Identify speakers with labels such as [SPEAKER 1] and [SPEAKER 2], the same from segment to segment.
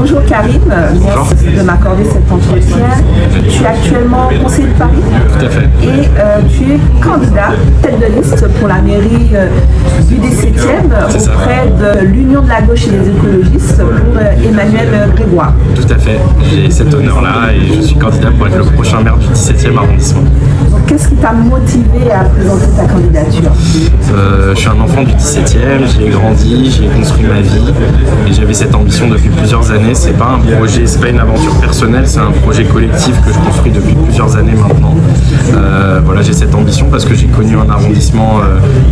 [SPEAKER 1] Bonjour Karim, merci de m'accorder cet entretien. Tu es actuellement conseiller de Paris.
[SPEAKER 2] Tout à fait.
[SPEAKER 1] Et tu es candidat tête de liste pour la mairie du 17e auprès de l'Union de la gauche et des écologistes pour Emmanuel Grégoire.
[SPEAKER 2] Tout à fait. J'ai cet honneur-là et je suis candidat pour être le prochain maire du 17e arrondissement.
[SPEAKER 1] Donc, qu'est-ce qui t'a motivé à présenter ta candidature?
[SPEAKER 2] Je suis un enfant du 17e, j'y ai grandi, j'y ai construit ma vie et j'avais cette ambition depuis plusieurs années. C'est pas un projet, c'est pas une aventure personnelle, c'est un projet collectif que je construis depuis plusieurs années maintenant. Voilà, j'ai cette ambition parce que j'ai connu un arrondissement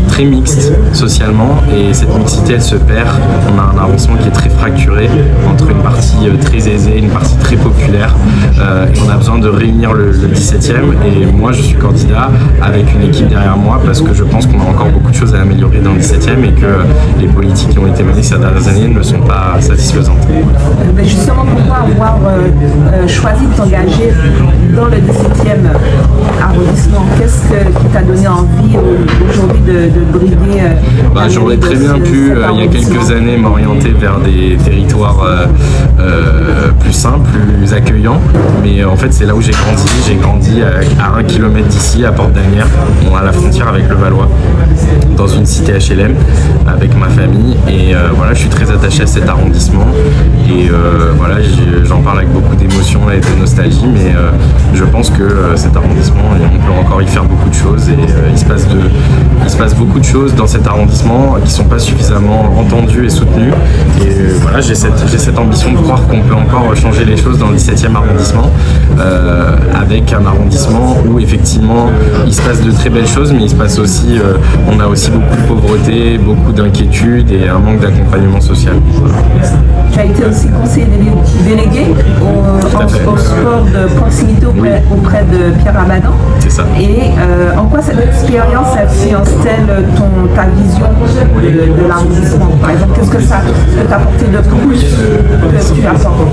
[SPEAKER 2] très mixte socialement et cette mixité elle se perd. On a un arrondissement qui est très fracturé entre une partie très aisée et une partie très populaire et on a besoin de réunir le 17e et moi je suis candidat avec une équipe derrière moi parce que je pense qu'on a encore beaucoup de choses à améliorer dans le 17e et que les politiques qui ont été menées ces dernières années ne sont pas satisfaisantes.
[SPEAKER 1] Mais justement, pourquoi avoir choisi de t'engager dans le 17e arrondissement? Qu'est-ce qui t'a donné envie aujourd'hui de briguer
[SPEAKER 2] J'aurais très bien pu, il y a quelques années, m'orienter vers des territoires plus simples, plus accueillants. Mais en fait, c'est là où j'ai grandi. J'ai grandi à 1 km d'ici, à Porte-d'Anière, à la frontière avec le Valois, dans une cité HLM, avec ma famille. Et voilà, je suis très attaché à cet arrondissement. Et voilà, j'en parle avec beaucoup d'émotion et de nostalgie, mais je pense que cet arrondissement, on peut encore y faire beaucoup de choses. Et il se passe beaucoup de choses dans cet arrondissement qui ne sont pas suffisamment entendues et soutenues. Et voilà, j'ai cette ambition de croire qu'on peut encore changer les choses dans le 17e arrondissement, avec un arrondissement où effectivement il se passe de très belles choses, mais il se passe aussi, on a aussi beaucoup de pauvreté, beaucoup d'inquiétudes et un manque d'accompagnement social.
[SPEAKER 1] Tu as été aussi conseiller délégué au sport de proximité auprès de Pierre Abadan.
[SPEAKER 2] C'est ça.
[SPEAKER 1] Et en quoi cette expérience influence-t-elle ta vision de l'arrondissement? Par exemple, qu'est-ce que ça peut t'apporter de plus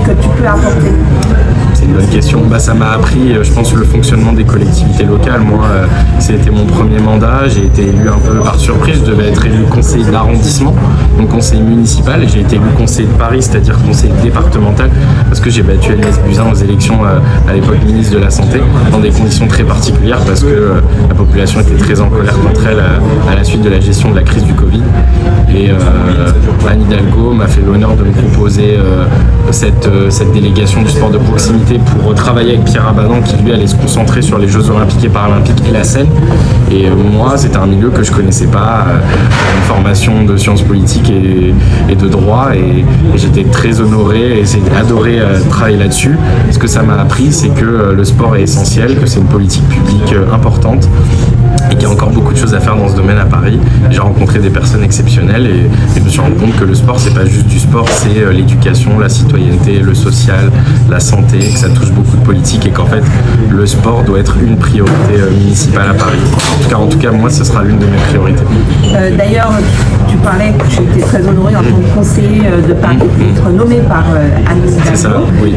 [SPEAKER 1] que tu peux apporter?
[SPEAKER 2] C'est une bonne question. Ça m'a appris, je pense, le fonctionnement des collectivités locales. Moi, c'était mon premier mandat. J'ai été élu un peu par surprise. Je devais être élu conseiller d'arrondissement, donc conseiller municipal. Et j'ai été élu conseiller de Paris, c'est-à-dire conseiller départemental, parce que j'ai battu Agnès Buzyn aux élections à l'époque ministre de la Santé, dans des conditions très particulières, parce que la population était très en colère contre elle à la suite de la gestion de la crise du Covid. Et Anne Hidalgo m'a fait l'honneur de me proposer cette délégation du sport de proximité pour travailler avec Pierre Abadan qui lui allait se concentrer sur les Jeux Olympiques et Paralympiques et la Seine. Et moi, c'était un milieu que je connaissais pas, une formation de sciences politiques et de droit, et j'étais très honoré et j'ai adoré travailler là-dessus. Ce que ça m'a appris, c'est que le sport est essentiel, que c'est une politique publique importante et qu'il y a encore beaucoup de choses à faire dans ce domaine à Paris. J'ai rencontré des personnes exceptionnelles et je me suis rendu compte que le sport, c'est pas juste du sport, c'est l'éducation, la citoyenneté, le social, la santé, que ça touche beaucoup de politique et qu'en fait, le sport doit être une priorité municipale à Paris. En tout cas, moi, ce sera l'une de mes priorités.
[SPEAKER 1] D'ailleurs, tu parlais que tu étais très honoré en tant que conseiller de Paris, d'être nommé par Anne Hidalgo.
[SPEAKER 2] C'est ça, oui.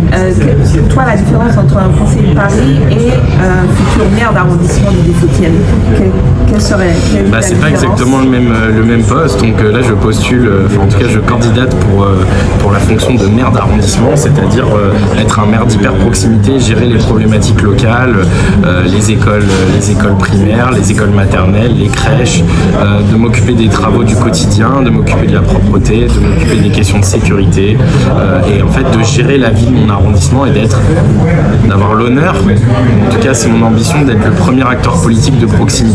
[SPEAKER 1] Toi, la différence entre un conseiller de Paris et un futur maire d'arrondissement du 17e, quelle serait
[SPEAKER 2] c'est pas exactement le même poste, donc là je postule, en tout cas je candidate pour la fonction de maire d'arrondissement, c'est-à-dire être un maire d'hyper proximité, gérer les problématiques locales, les écoles primaires, les écoles maternelles, les crèches, de m'occuper des travaux du quotidien, de m'occuper de la propreté, de m'occuper des questions de sécurité et en fait de gérer la vie de mon arrondissement et d'avoir l'honneur, en tout cas c'est mon ambition, d'être le premier acteur politique de proximité.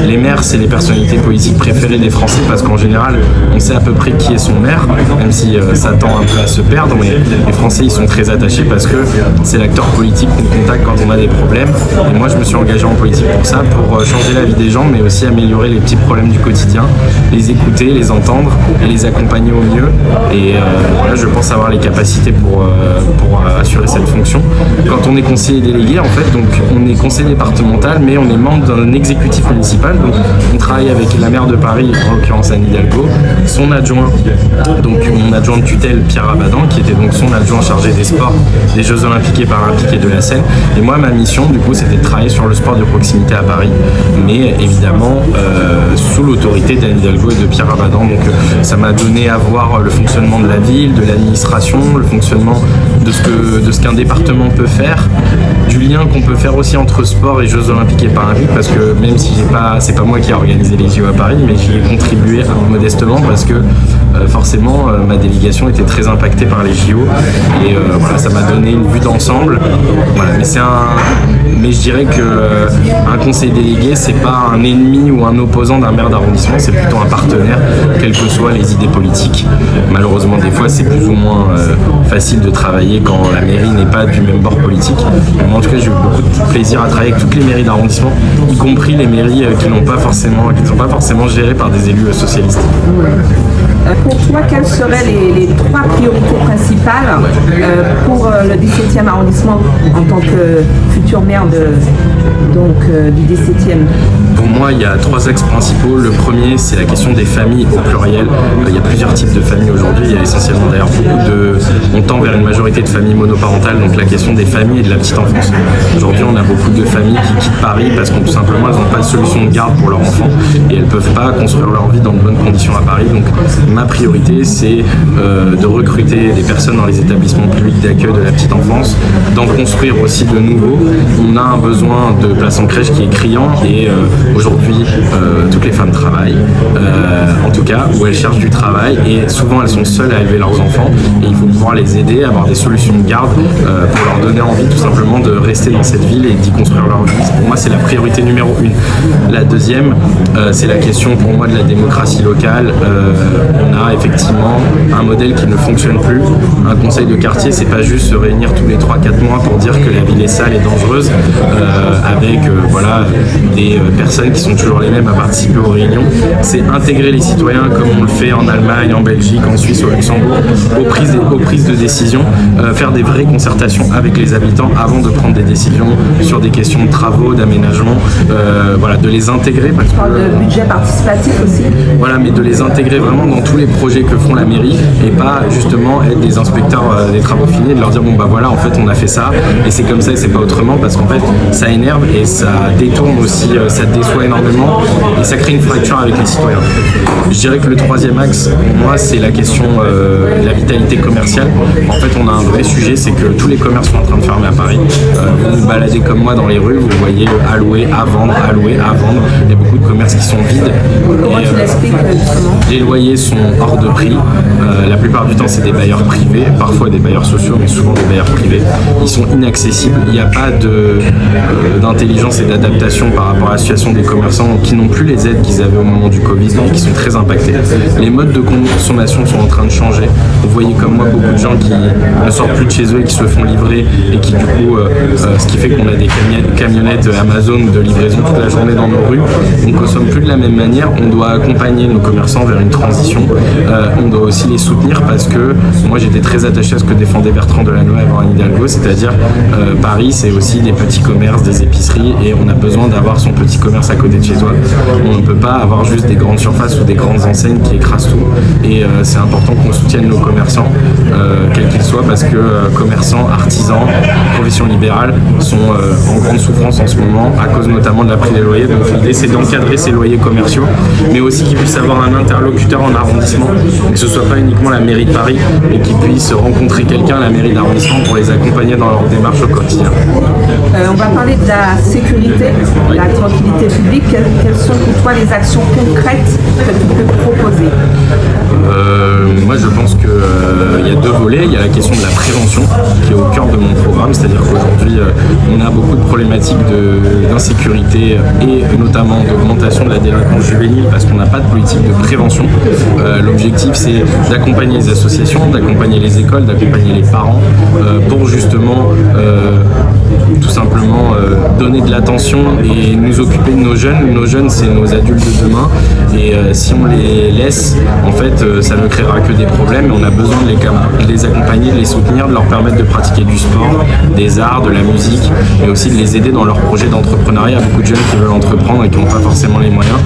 [SPEAKER 2] Les maires, c'est les personnalités politiques préférées des Français parce qu'en général, on sait à peu près qui est son maire, même si ça tend un peu à se perdre, mais les Français ils sont très attachés parce que c'est l'acteur politique qu'on contacte quand on a des problèmes. Et moi, je me suis engagé en politique pour ça, pour changer la vie des gens, mais aussi améliorer les petits problèmes du quotidien, les écouter, les entendre et les accompagner au mieux. Et voilà, je pense avoir les capacités pour assurer cette fonction. Quand on est conseiller délégué, en fait, donc on est conseiller départemental, mais on est membre d'un exécutif l'exécutif municipal. Donc on travaille avec la maire de Paris, en l'occurrence Anne Hidalgo, son adjoint, donc mon adjoint de tutelle Pierre Abadan, qui était donc son adjoint chargé des sports, des Jeux Olympiques et Paralympiques et de la Seine. Et moi, ma mission, du coup, c'était de travailler sur le sport de proximité à Paris, mais évidemment sous l'autorité d'Anne Hidalgo et de Pierre Abadan. Donc ça m'a donné à voir le fonctionnement de la ville, de l'administration, le fonctionnement de ce qu'un département peut faire, du lien qu'on peut faire aussi entre sport et Jeux Olympiques et Paralympiques, parce que même si c'est pas moi qui ai organisé les JO à Paris, mais j'y ai contribué modestement parce que forcément ma délégation était très impactée par les JO et voilà, ça m'a donné une vue d'ensemble. Voilà, mais je dirais que un conseil délégué, c'est pas un ennemi ou un opposant d'un maire d'arrondissement, c'est plutôt un partenaire, quelles que soient les idées politiques. Malheureusement, des fois, c'est plus ou moins facile de travailler quand la mairie n'est pas du même bord politique. Mais en tout cas, j'ai eu beaucoup de plaisir à travailler avec toutes les mairies d'arrondissement, y compris les mairies qui ne sont pas forcément gérées par des élus socialistes.
[SPEAKER 1] Pour toi, quelles seraient les 3 priorités principales pour le 17e arrondissement en tant que futur maire du 17e?
[SPEAKER 2] Pour moi, il y a 3 axes principaux. Le premier, c'est la question des familles au pluriel. Il y a plusieurs types de familles aujourd'hui. Il y a essentiellement d'ailleurs on tend vers une majorité de familles monoparentales, donc la question des familles et de la petite enfance. Aujourd'hui, on a beaucoup de familles qui quittent Paris parce que tout simplement, elles n'ont pas de solution de garde pour leurs enfants et elles ne peuvent pas construire leur vie dans de bonnes conditions à Paris. Donc ma priorité, c'est de recruter des personnes dans les établissements publics d'accueil de la petite enfance, d'en construire aussi de nouveaux. On a un besoin de places en crèche qui est criant et aujourd'hui, toutes les femmes travaillent, en tout cas, où elles cherchent du travail et souvent elles sont seules à élever leurs enfants et il faut pouvoir les aider à avoir des solutions de garde pour leur donner envie tout simplement de rester dans cette ville et d'y construire leur vie. Pour moi, c'est la priorité numéro 1. La deuxième, c'est la question pour moi de la démocratie locale. On a effectivement un modèle qui ne fonctionne plus. Un conseil de quartier, c'est pas juste se réunir tous les 3-4 mois pour dire que la ville est sale et dangereuse avec des personnes qui sont toujours les mêmes à participer aux réunions. C'est intégrer les citoyens comme on le fait en Allemagne, en Belgique, en Suisse, au Luxembourg, aux prises de décision, faire des vraies concertations avec les habitants avant de prendre des décisions sur des questions de travaux, d'aménagement, de les intégrer. Parce que,
[SPEAKER 1] de budget participatif aussi.
[SPEAKER 2] Voilà, mais de les intégrer vraiment dans tous les projets que font la mairie et pas justement être des inspecteurs des travaux finis et de leur dire en fait on a fait ça et c'est comme ça et c'est pas autrement, parce qu'en fait ça énerve et ça détourne aussi, ça déçoit énormément et ça crée une fracture avec les citoyens. Je dirais que le 3e axe pour moi c'est la question de la vitalité commerciale. En fait on a un vrai sujet, c'est que tous les commerces sont en train de fermer à Paris. Vous vous baladez comme moi dans les rues, vous voyez à louer, à vendre, il y a beaucoup de commerces qui sont vides.
[SPEAKER 1] Comment tu l'expliques justement?
[SPEAKER 2] Les loyers sont hors de prix. La plupart du temps, c'est des bailleurs privés, parfois des bailleurs sociaux, mais souvent des bailleurs privés. Ils sont inaccessibles. Il n'y a pas d'intelligence et d'adaptation par rapport à la situation des commerçants qui n'ont plus les aides qu'ils avaient au moment du Covid et qui sont très impactés. Les modes de consommation sont en train de changer. Vous voyez comme moi beaucoup de gens qui ne sortent plus de chez eux et qui se font livrer et qui du coup, ce qui fait qu'on a des camionnettes Amazon de livraison toute la journée dans nos rues. On ne consomme plus de la même manière. On doit accompagner nos commerçants vers une transition. On doit aussi les soutenir parce que moi j'étais très attaché à ce que défendait Bertrand Delanoë avant Anne Hidalgo, c'est-à-dire Paris c'est aussi des petits commerces, des épiceries et on a besoin d'avoir son petit commerce à côté de chez soi. On ne peut pas avoir juste des grandes surfaces ou des grandes enseignes qui écrasent tout et c'est important qu'on soutienne nos commerçants quels qu'ils soient parce que commerçants, artisans, professions libérales sont en grande souffrance en ce moment à cause notamment de la prix des loyers. Donc l'idée c'est d'encadrer ces loyers commerciaux mais aussi qu'ils puissent avoir un interlocuteur en arrondissement et que ce soit pas uniquement la mairie de Paris et qu'ils puissent rencontrer quelqu'un à la mairie d'arrondissement pour les accompagner dans leur démarche au quotidien.
[SPEAKER 1] On va parler de la sécurité, de la tranquillité publique. Quelles sont pour toi les actions concrètes que tu peux proposer?
[SPEAKER 2] Moi je pense qu'il y a 2 volets. Il y a la question de la prévention qui est au cœur de mon programme, c'est-à-dire qu'aujourd'hui on a beaucoup de problématiques d'insécurité et notamment d'augmentation de la délinquance juvénile parce qu'on n'a pas de politique de prévention. L'objectif c'est d'accompagner les associations, d'accompagner les écoles, d'accompagner les parents pour justement tout simplement donner de l'attention et nous occuper de nos jeunes. Nos jeunes, c'est nos adultes de demain, et si on les laisse, en fait, ça ne créera que des problèmes, et on a besoin de les accompagner, de les soutenir, de leur permettre de pratiquer du sport, des arts, de la musique, mais aussi de les aider dans leurs projets d'entrepreneuriat. Il y a beaucoup de jeunes qui veulent entreprendre et qui n'ont pas forcément les moyens.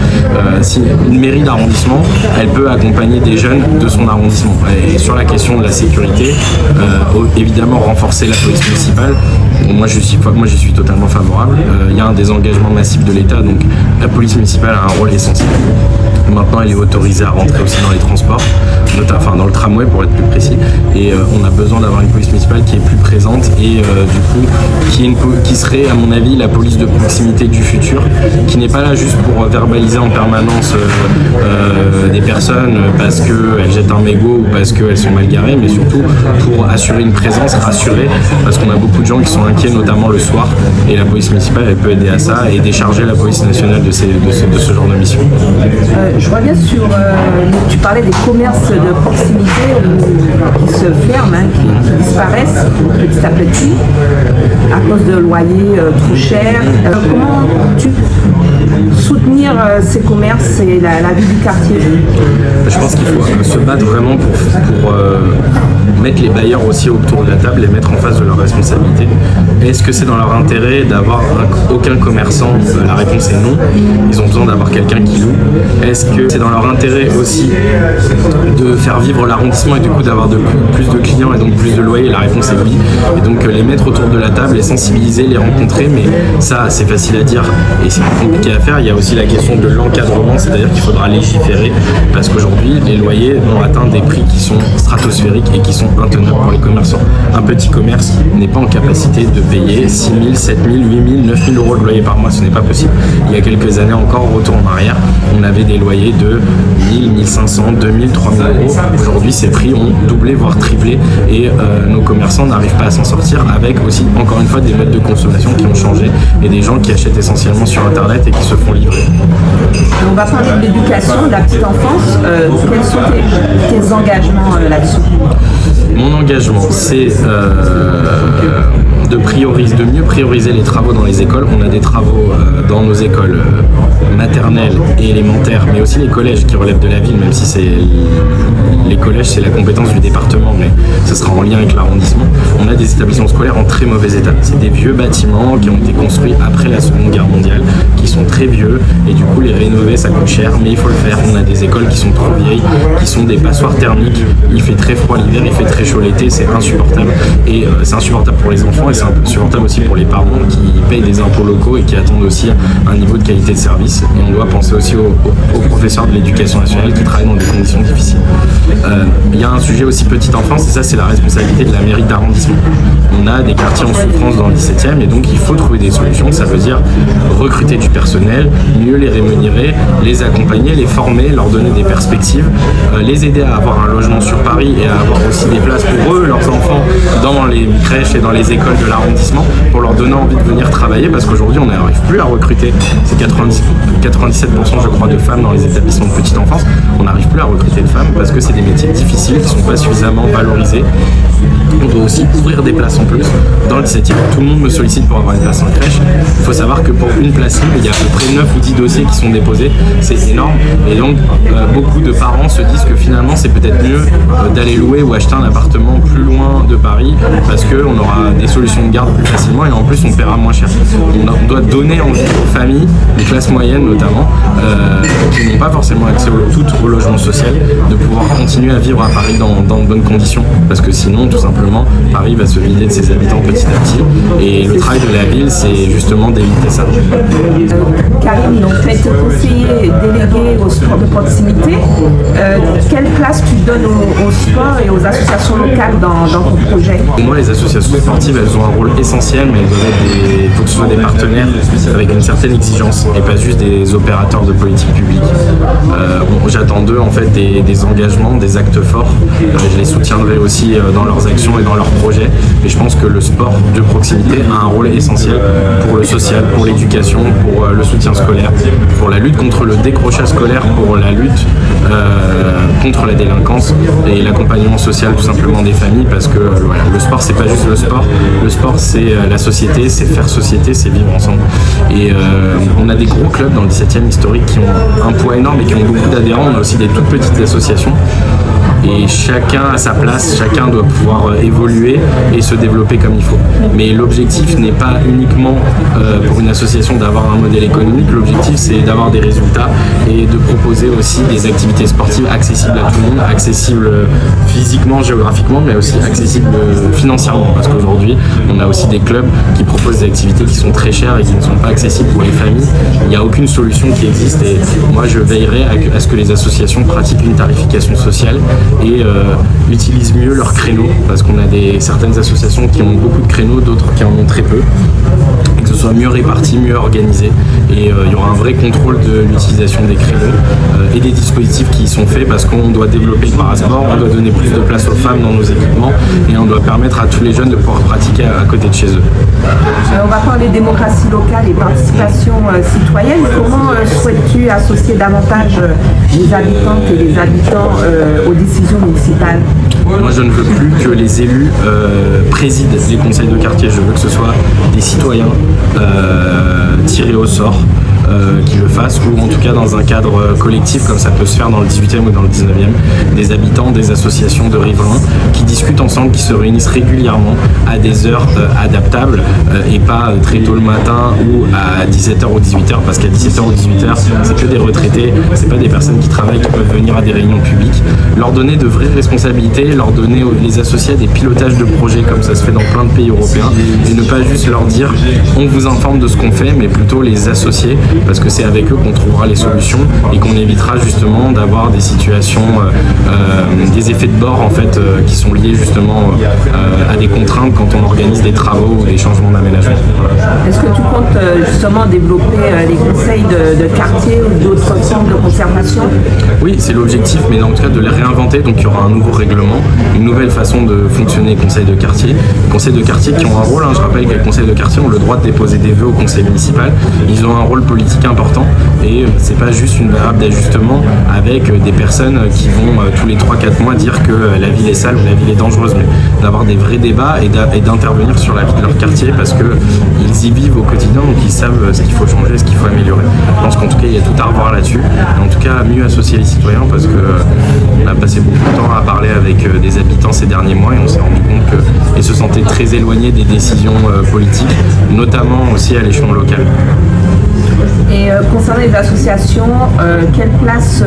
[SPEAKER 2] Si une mairie d'arrondissement, elle peut accompagner des jeunes de son arrondissement. Et sur la question de la sécurité, évidemment renforcer la police municipale. Moi j'y suis totalement favorable. Il y a un désengagement massif de l'État, donc la police municipale a un rôle essentiel. Maintenant, elle est autorisée à rentrer aussi dans les transports, enfin dans le tramway pour être plus précis. Et on a besoin d'avoir une police municipale qui est plus présente et du coup qui serait, à mon avis, la police de proximité du futur, qui n'est pas là juste pour verbaliser en permanence des personnes parce qu'elles jettent un mégot ou parce qu'elles sont mal garées, mais surtout pour assurer une présence, rassurer, parce qu'on a beaucoup de gens qui sont inquiets, notamment le soir, et la police municipale, elle peut aider à ça et décharger la police nationale de ce genre de mission.
[SPEAKER 1] Je reviens sur, tu parlais des commerces de proximité qui se ferment, qui disparaissent petit à petit à cause de loyers trop chers. Comment tu soutenir ces commerces et la vie du quartier?
[SPEAKER 2] Je pense qu'il faut se battre vraiment pour mettre les bailleurs aussi autour de la table et mettre en face de leurs responsabilités. Est-ce que c'est dans leur intérêt d'avoir aucun commerçant? La réponse est non. Ils ont besoin d'avoir quelqu'un qui loue. Est-ce que c'est dans leur intérêt aussi de faire vivre l'arrondissement et du coup d'avoir plus de clients et donc plus de loyers? La réponse est oui. Et donc les mettre autour de la table, les sensibiliser, les rencontrer, mais ça c'est facile à dire et c'est plus compliqué à faire. Il y a aussi la question de l'encadrement, c'est-à-dire qu'il faudra légiférer parce qu'aujourd'hui les loyers ont atteint des prix qui sont stratosphériques et qui sont intenables pour les commerçants. Un petit commerce n'est pas en capacité de payer 6 000, 7 000, 8 000, 9 000 euros de loyer par mois, ce n'est pas possible. Il y a quelques années encore, retour en arrière, on avait des loyers de 1 000, 1 500, 2 000, 3 000 euros. Aujourd'hui, ces prix ont doublé, voire triplé, et nos commerçants n'arrivent pas à s'en sortir, avec aussi, encore une fois, des modes de consommation qui ont changé et des gens qui achètent essentiellement sur Internet et qui se font livrer.
[SPEAKER 1] On va parler de l'éducation, de la petite enfance. Quels sont tes engagements là-dessus?
[SPEAKER 2] Mon engagement, c'est de mieux prioriser les travaux dans les écoles. On a des travaux dans nos écoles maternelles et élémentaires, mais aussi les collèges qui relèvent de la ville, même si les collèges, c'est la compétence du département, mais ce sera en lien avec l'arrondissement. On a des établissements scolaires en très mauvais état. C'est des vieux bâtiments qui ont été construits après la Seconde Guerre mondiale, qui sont très vieux, et du coup les rénover ça coûte cher, mais il faut le faire. On a des écoles qui sont trop vieilles, qui sont des passoires thermiques. Il fait très froid l'hiver, il fait très chaud l'été, c'est insupportable. Et c'est insupportable pour les enfants et c'est insupportable aussi pour les parents qui payent des impôts locaux et qui attendent aussi un niveau de qualité de service. Et on doit penser aussi aux professeurs de l'éducation nationale qui travaillent dans des conditions difficiles. Il y a un sujet aussi petite enfance, et ça c'est la responsabilité de la mairie d'arrondissement. On a des quartiers en souffrance dans le 17e et donc il faut trouver des solutions. Ça veut dire recruter du personnel, mieux les rémunérer, les accompagner, les former, leur donner des perspectives, les aider à avoir un logement sur Paris et à avoir aussi des places pour eux, leurs enfants, dans les crèches et dans les écoles de l'arrondissement, pour leur donner envie de venir travailler, parce qu'aujourd'hui on n'arrive plus à recruter. C'est 97% je crois de femmes dans les établissements de petite enfance. On n'arrive plus à recruter de femmes parce que c'est des métiers difficiles qui ne sont pas suffisamment valorisés. On doit aussi ouvrir des places en plus. Dans le 17e, tout le monde me sollicite pour avoir une place en crèche. Il faut savoir que pour une place libre, il y a à peu près 9 ou 10 dossiers qui sont déposés. C'est énorme. Et donc, beaucoup de parents se disent que finalement, c'est peut-être mieux d'aller louer ou acheter un appartement plus loin de Paris parce qu'on aura des solutions de garde plus facilement et en plus, on paiera moins cher. On doit donner envie aux familles, les classes moyennes notamment, qui n'ont pas forcément accès au logement social, de pouvoir continuer à vivre à Paris dans de bonnes conditions. Parce que sinon, tout simplement, Paris va se vider de ses habitants petit à petit. Et le travail de la ville, c'est justement d'éviter ça.
[SPEAKER 1] Karim, donc tu as été conseiller délégué au sport de proximité. Quelle place tu donnes au sport et aux associations locales dans ton projet?
[SPEAKER 2] Pour moi, les associations sportives, elles ont un rôle essentiel, mais il faut que ce soit des partenaires avec une certaine exigence et pas juste des opérateurs de politique publique. J'attends d'eux en fait des engagements, des actes forts. Je les soutiendrai aussi dans leurs actions et dans leurs projets. projets. Et je pense que le sport de proximité a un rôle essentiel pour le social, pour l'éducation, pour le soutien scolaire, pour la lutte contre le décrochage scolaire, pour la lutte contre la délinquance et l'accompagnement social tout simplement des familles, parce que voilà, le sport c'est pas juste le sport c'est la société, c'est faire société, c'est vivre ensemble. Et on a des gros clubs dans le 17e historique qui ont un poids énorme et qui ont beaucoup d'adhérents. On a aussi des toutes petites associations. Et chacun a sa place, chacun doit pouvoir évoluer et se développer comme il faut. Mais l'objectif n'est pas uniquement pour une association d'avoir un modèle économique, l'objectif c'est d'avoir des résultats et de proposer aussi des activités sportives accessibles à tout le monde, accessibles physiquement, géographiquement, mais aussi accessibles financièrement. Parce qu'aujourd'hui, on a aussi des clubs qui proposent des activités qui sont très chères et qui ne sont pas accessibles pour les familles. Il n'y a aucune solution qui existe et moi je veillerai à ce que les associations pratiquent une tarification sociale et utilisent mieux leurs créneaux, parce qu'on a certaines associations qui ont beaucoup de créneaux, d'autres qui en ont très peu, et que ce soit mieux réparti, mieux organisé, et il y aura un vrai contrôle de l'utilisation des créneaux et des dispositifs qui y sont faits, parce qu'on doit développer le parasport, on doit donner plus de place aux femmes dans nos équipements et on doit permettre à tous les jeunes de pouvoir pratiquer à côté de chez eux.
[SPEAKER 1] On va parler démocratie locale et participation citoyenne. Comment souhaites-tu associer davantage les habitantes et les habitants aux décisions municipales?
[SPEAKER 2] Moi, je ne veux plus que les élus président les conseils de quartier. Je veux que ce soit des citoyens tirés au sort qui le fassent, ou en tout cas dans un cadre collectif comme ça peut se faire dans le 18e ou dans le 19e, des habitants, des associations de riverains qui discutent ensemble, qui se réunissent régulièrement à des heures adaptables et pas très tôt le matin ou à 17h ou 18h, parce qu'à 17h ou 18h c'est que des retraités, c'est pas des personnes qui travaillent, qui peuvent venir à des réunions publiques. Leur donner de vraies responsabilités, leur donner, les associer à des pilotages de projets comme ça se fait dans plein de pays européens, et ne pas juste leur dire on vous informe de ce qu'on fait, mais plutôt les associer, parce que c'est avec eux qu'on trouvera les solutions et qu'on évitera justement d'avoir des situations, des effets de bord en fait qui sont liés justement à des contraintes quand on organise des travaux ou des changements d'aménagement.
[SPEAKER 1] Est-ce que tu comptes justement développer les conseils de quartier ou d'autres formes de conservation?
[SPEAKER 2] Oui, c'est l'objectif, mais en tout cas de les réinventer. Donc il y aura un nouveau règlement, une nouvelle façon de fonctionner les conseils de quartier. Les conseils de quartier qui ont un rôle, je rappelle que les conseils de quartier ont le droit de déposer des vœux au conseil municipal. Ils ont un rôle politique important et c'est pas juste une variable d'ajustement avec des personnes qui vont tous les 3-4 mois dire que la ville est sale ou la ville est dangereuse, mais d'avoir des vrais débats et d'intervenir sur la vie de leur quartier, parce qu'ils y vivent au quotidien, donc ils savent ce qu'il faut changer, ce qu'il faut améliorer. Je pense qu'en tout cas il y a tout à revoir là-dessus, en tout cas mieux associer les citoyens, parce qu'on a passé beaucoup de temps à parler avec des habitants ces derniers mois et on s'est rendu compte qu'ils se sentaient très éloignés des décisions politiques, notamment aussi à l'échelon local.
[SPEAKER 1] Et concernant les associations, quelle place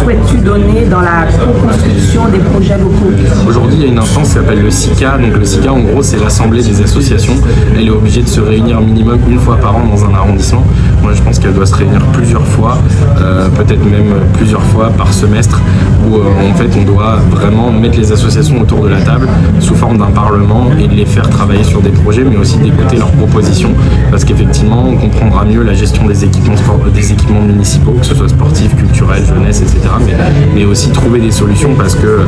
[SPEAKER 1] souhaites-tu donner dans la co-construction des projets locaux?
[SPEAKER 2] Aujourd'hui, il y a une instance qui s'appelle le SICA. Donc le SICA, en gros, c'est l'assemblée des associations. Elle est obligée de se réunir minimum une fois par an dans un arrondissement. Moi, je pense qu'elle doit se réunir plusieurs fois, peut-être même plusieurs fois par semestre, où en fait, on doit vraiment mettre les associations autour de la table sous forme d'un parlement et de les faire travailler sur des projets, mais aussi d'écouter leurs propositions, parce qu'effectivement, on comprendra mieux la gestion des équipements municipaux, que ce soit sportifs, culturels, jeunesse, etc. Mais aussi trouver des solutions, parce que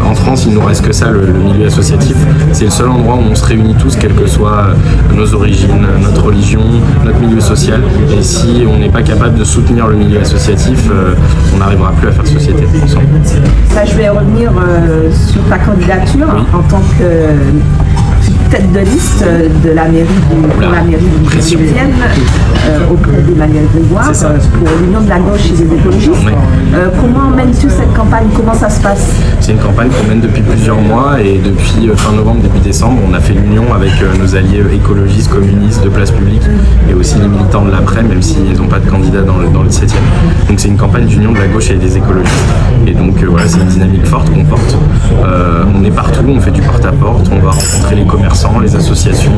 [SPEAKER 2] en France, il ne nous reste que ça, le milieu associatif. C'est le seul endroit où on se réunit tous, quelles que soient nos origines, notre religion, notre milieu social. Et si on n'est pas capable de soutenir le milieu associatif, on n'arrivera plus à faire société ensemble.
[SPEAKER 1] Là, je vais revenir sur ta candidature en tant que tête de liste de la mairie du 18e auprès d'Emmanuel Grégoire pour l'Union de la gauche et des écologistes. Comment mènes-tu cette campagne? Comment ça se passe?
[SPEAKER 2] C'est une campagne qu'on mène depuis plusieurs mois, et depuis fin novembre, début décembre, on a fait l'union avec nos alliés écologistes, communistes de place publique et aussi les militants de l'après, même s'ils n'ont pas de candidat dans le 17e. Donc c'est une campagne d'union de la gauche et des écologistes. Et donc voilà, c'est une dynamique forte qu'on porte. On est partout, on fait du porte-à-porte, on va rencontrer les commerçants, les associations,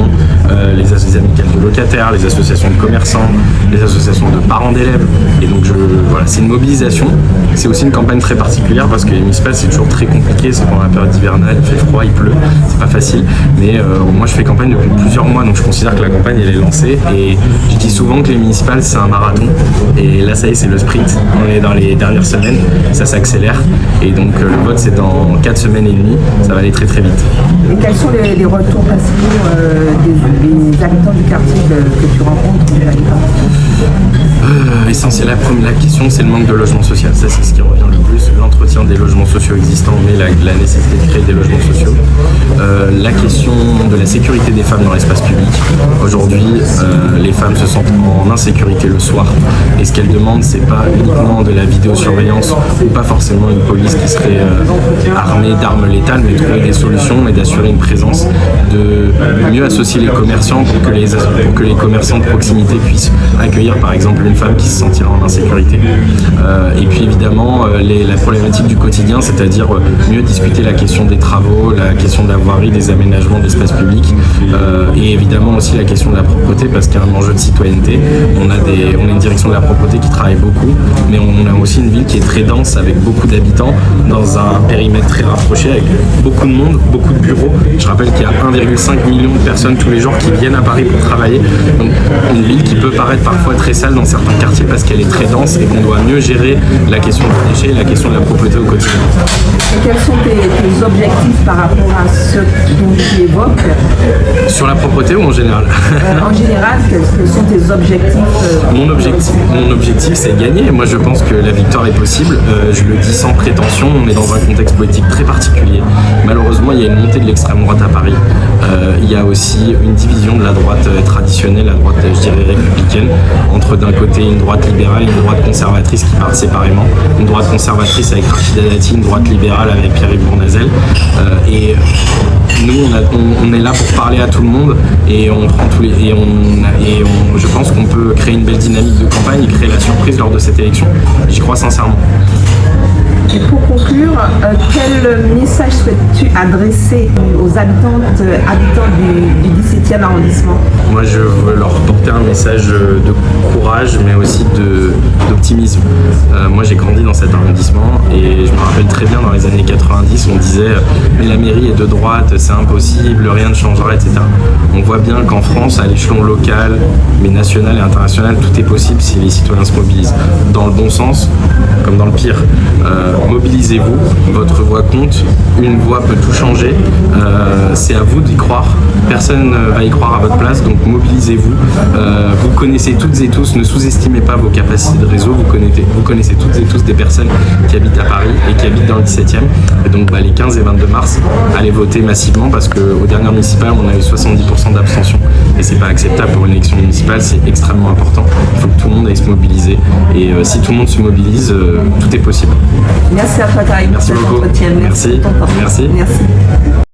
[SPEAKER 2] les amicales de locataires, les associations de commerçants, les associations de parents d'élèves. Et donc voilà, c'est une mobilisation. C'est aussi une campagne très particulière parce que les municipales, c'est toujours très compliqué, c'est pendant la période hivernale, il fait froid, il pleut, c'est pas facile. Mais moi je fais campagne depuis plusieurs mois, donc je considère que la campagne elle est lancée. Et je dis souvent que les municipales c'est un marathon. Et là ça y est, c'est le sprint. On est dans les dernières semaines, ça s'accélère. Et donc le vote c'est dans 4 semaines et demie, ça va aller très très vite.
[SPEAKER 1] Et quels sont les retours principaux des habitants du quartier que tu rencontres?
[SPEAKER 2] Essentiel, la question c'est le manque de logement social, ça c'est ce qui revient le plus, l'entretien des logements sociaux existants, mais la nécessité de créer des logements sociaux. La question de la sécurité des femmes dans l'espace public. Aujourd'hui, les femmes se sentent en insécurité le soir, et ce qu'elles demandent c'est pas uniquement de la vidéosurveillance, ou pas forcément une police qui serait armée d'armes létales, mais trouver des solutions et d'assurer une présence, de mieux associer les commerçants pour que les commerçants de proximité puissent accueillir par exemple une femme qui se sentira en insécurité. Et puis évidemment la problématique du quotidien, c'est-à-dire mieux discuter la question des travaux, la question de la voirie, des aménagements de l'espace public, et évidemment aussi la question de la propreté, parce qu'il y a un enjeu de citoyenneté. On a une direction de la propreté qui travaille beaucoup, mais on a aussi une ville qui est très dense avec beaucoup d'habitants dans un périmètre très rapproché avec beaucoup de monde, beaucoup de bureaux. Je rappelle qu'il y a 1,5 million de personnes tous les jours qui viennent à Paris pour travailler. Donc une ville qui peut paraître parfois très sale dans certains quartiers parce qu'elle est très dense et qu'on doit mieux gérer la question des déchets et la question de la propreté au quotidien.
[SPEAKER 1] Et quels sont tes objectifs par rapport à ce dont tu évoques?
[SPEAKER 2] Sur la propreté ou en général?
[SPEAKER 1] En général, quels sont tes objectifs?
[SPEAKER 2] Mon objectif c'est gagner. Moi je pense que la victoire est possible. Je le dis sans prétention, on est dans un contexte politique très particulier. Malheureusement il y a une montée de l'extrême droite à Paris. Il y a aussi une division de la droite traditionnelle, la droite je dirais républicaine, entre d'un côté une droite libérale et une droite conservatrice qui partent séparément. Une droite conservatrice avec Rachida Dati, une droite libérale avec Pierre-Yves Bournazel. Et nous on est là pour parler à tout le monde et on prend tous les je pense qu'on peut créer une belle dynamique de campagne et créer la surprise lors de cette élection. J'y crois sincèrement.
[SPEAKER 1] Et pour conclure, quel message souhaites-tu adresser aux habitants du 17e arrondissement?
[SPEAKER 2] Moi, je veux leur porter un message de courage, mais aussi d'optimisme. Moi, j'ai grandi dans cet arrondissement et je me rappelle très bien dans les années 90, on disait « mais la mairie est de droite, c'est impossible, rien ne changera, etc. » On voit bien qu'en France, à l'échelon local, mais national et international, tout est possible si les citoyens se mobilisent. Dans le bon sens, comme dans le pire. Mobilisez-vous, votre voix compte, une voix peut tout changer, c'est à vous d'y croire, personne ne va y croire à votre place, donc mobilisez-vous. Vous connaissez toutes et tous, ne sous-estimez pas vos capacités de réseau, vous connaissez toutes et tous des personnes qui habitent à Paris et qui habitent dans le 17e, et donc les 15 et 22 mars, allez voter massivement parce qu'aux dernières municipales, on a eu 70% d'abstention et c'est pas acceptable pour une élection municipale, c'est extrêmement important, il faut que tout le monde aille se mobiliser et si tout le monde se mobilise, tout est possible.
[SPEAKER 1] Merci à toi, Karim.
[SPEAKER 2] Merci beaucoup.
[SPEAKER 1] Merci.
[SPEAKER 2] Merci.
[SPEAKER 1] Merci.